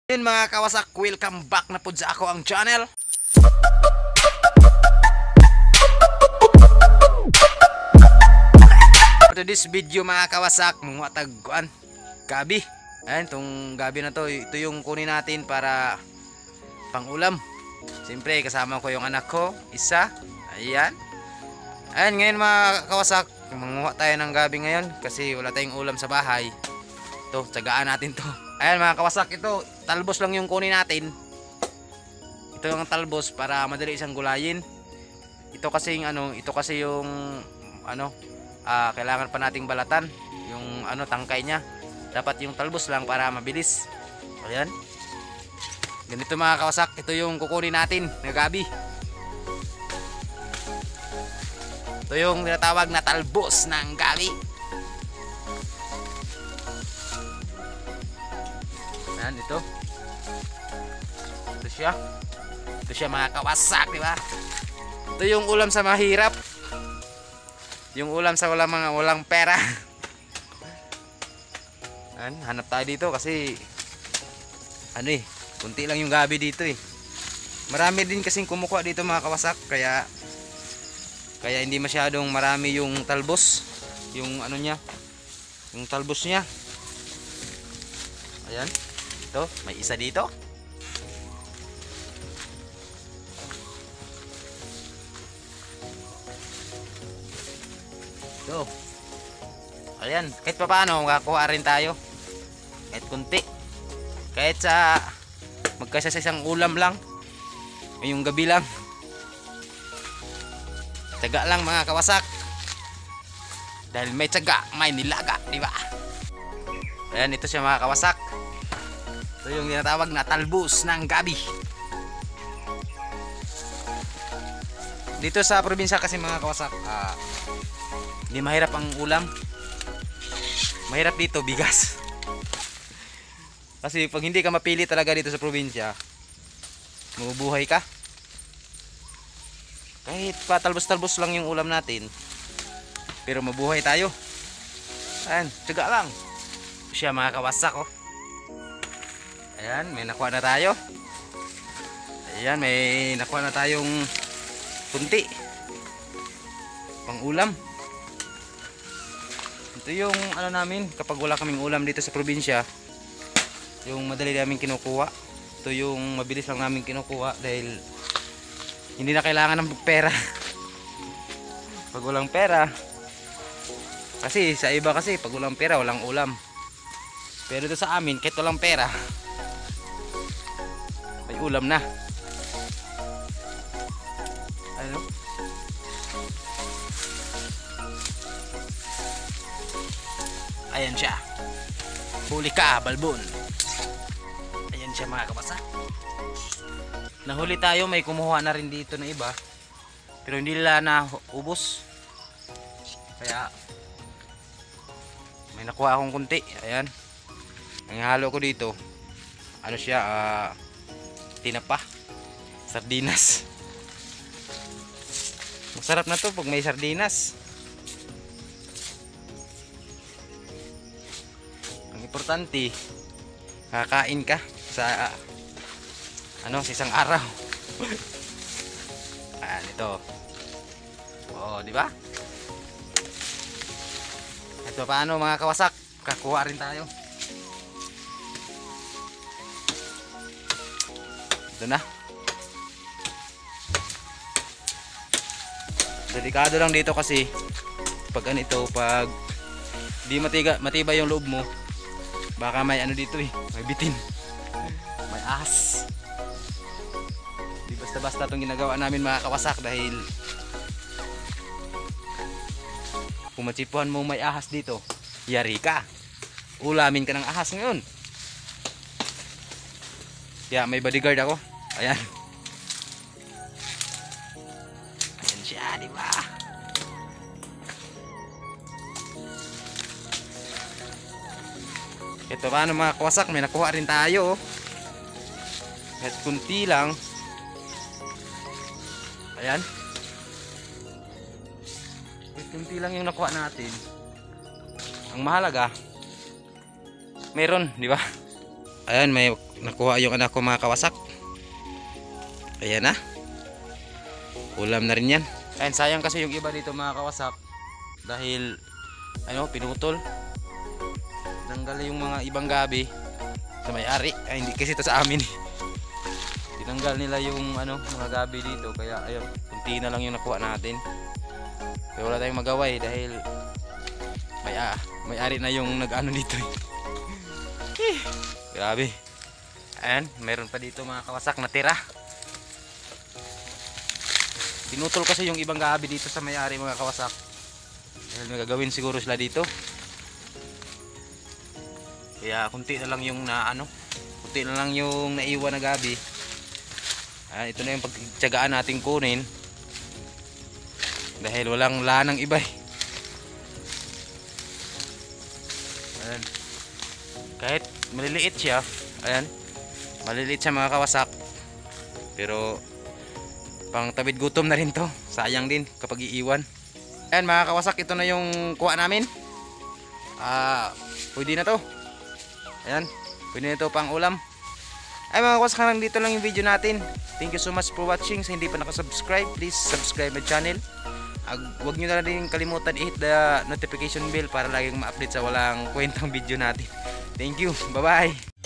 Yun mga kawasak, welcome back na po sa ako ang channel. To this video mga kawasak, mga tagkuan gabi. Ayan, itong gabi na to, ito yung kunin natin para pang ulam. Siyempre kasama ko yung anak ko, isa. Ayan. Ayan, ngayon mga kawasak, manguha tayo ng gabi ngayon kasi wala tayong ulam sa bahay. Ito, tsagaan natin to. Ayan mga kawasak, ito talbos lang yung kunin natin. Ito yung talbos para madali isang gulayin. Ito kasi yung kailangan pa nating balatan yung tangkay niya. Dapat yung talbos lang para mabilis. Ayan. Ganito mga kawasak, ito yung kukunin natin na gabi. Ito yung tinatawag na talbos ng gabi. Ayan, ito siya mga kawasak, di ba? Ito yung ulam sa mahirap, yung ulam sa walang pera. Ayan, hanap tayo dito kasi kunti lang yung gabi dito eh. Marami din kasing kumukuha dito mga kawasak, kaya hindi masyadong marami yung talbos, yung yung talbos niya. Ayan, ito may isa dito. Ito. Ayan, kahit pa paano makakuha rin tayo, kahit kunti, kahit sa magkasa sa isang ulam lang ngayong gabi lang. Tsaga lang mga kawasak, dahil may tsaga may nilaga, di ba? Ayan, ito siya mga kawasak. Ito yung tinatawag na talbos ng gabi. Dito sa probinsya kasi mga kawasak, hindi mahirap ang ulam. Mahirap dito bigas. Kasi pag hindi ka mapili talaga dito sa probinsya, mabubuhay ka. Kahit pa talbos-talbos lang yung ulam natin, pero mabuhay tayo. Ayan, tsaga lang. Siya mga kawasak, oh. Ayan, may nakuha na tayo. Ayan, may nakuha na tayong kunti pang ulam. Ito yung namin kapag wala kaming ulam dito sa probinsya, yung madali namin kinukuha. Ito yung mabilis lang namin kinukuha dahil hindi na kailangan ng pera. Pag walang pera, kasi sa iba kasi pag walang pera walang ulam, pero ito sa amin kahit walang pera may ulam na. Ano? Ayan siya, huli ka balbon. Ayan siya mga kabasa. Nahuli tayo, may kumuha na rin dito na iba, pero hindi nila na ubos, kaya may nakuha akong kunti. Ayan, ang halo ko dito tinapa, sardinas. Masarap na to pag may sardinas. Ang importante, kakain ka sa sa isang araw. Ayan, ito. Oh, di ba? Ito paano mga kawasak, kakuha rin tayo. Ito na. Delikado lang dito kasi pag pag di matibay yung loob mo, baka may dito eh, may bitin, may ahas. Di basta-basta itong ginagawa namin mga kawasak, dahil kung matsipuhan mo may ahas dito, yari ka, ulamin ka ng ahas ngayon. Kaya may bodyguard ako. Ayan. Ayan siya, di ba? Ito paano mga kawasak, may nakuha rin tayo. Kahit kunti lang. Ayan. Kahit kunti lang yung nakuha natin. Ang mahalaga, meron, di ba? Ayan, may nakuha yung anak ko mga kawasak. Ayan na. Ulam na rin yan. Ayan, sayang kasi yung iba dito mga kawasak. Dahil, pinutol. Tinanggal yung mga ibang gabi sa may-ari. Ay, hindi kasi ito sa amin. Tinanggal nila yung mga gabi dito. Kaya, ayun, kunti na lang yung nakuha natin. Pero wala tayong magawa dahil may-ari na yung nag-ano dito. Grabe. Ayan, mayroon pa dito mga kawasak na tira. Pinutol kasi yung ibang gabi dito sa may-ari mga kawasak. Dahil may gagawin siguro sila dito. Kaya kunti na lang yung kunti na lang yung naiwan na gabi. Ayan, ito na yung pagtyagaan natin kunin. Dahil walang lanang iba. Ayan. Kahit maliliit siya, ayan, maliliit siya mga kawasak, pero pang tabid gutom na rin to. Sayang din kapag iiwan. Ayan mga kawasak, ito na yung kuha namin. Pwede na to. Ayan, pwede na to pang ulam. Ay mga kawasak, hanggang dito lang yung video natin. Thank you so much for watching. Sa hindi pa nakasubscribe, please subscribe my channel. Huwag nyo na rin kalimutan i-hit the notification bell para laging ma-update sa walang kwentang video natin. Thank you. Bye-bye.